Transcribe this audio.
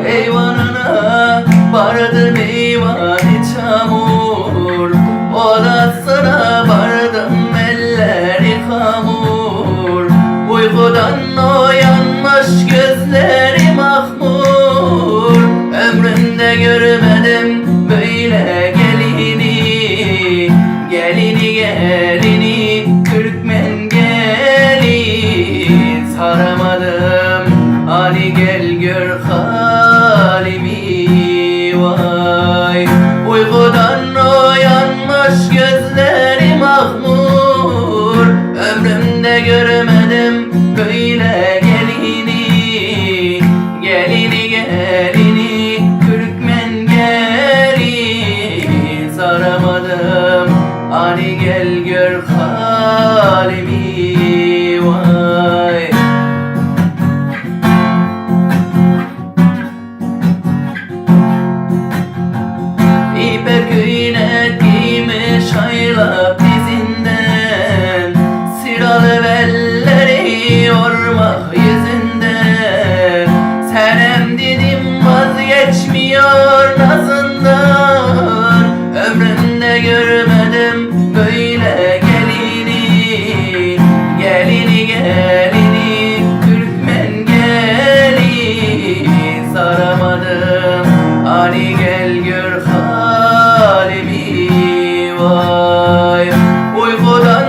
Eyvanına vardım eyvanı çamur, odasına vardım elleri hamur. Uykudan uyanmış gözleri mahmur, ömrümde görmedim böyle gelini. Gelini gelini Türkmen gelin, saramadım hani gel gör halimi vay. Uykudan uyanmış gözleri mahmur, ömrümde görmedim böyle gelini. Gelini gelini Türkmen gelin, saramadım hani gel gör halimi vay. İpek iğne giymiş haylap dizinden, sıralı belleri yormak yüzünden. Senem dedim vazgeçmiyor nazından, ömrümde görmedim böyle gelini. Gelini gelini Türkmen gelin, saramadım hani gel gör halimi vay. Uykudan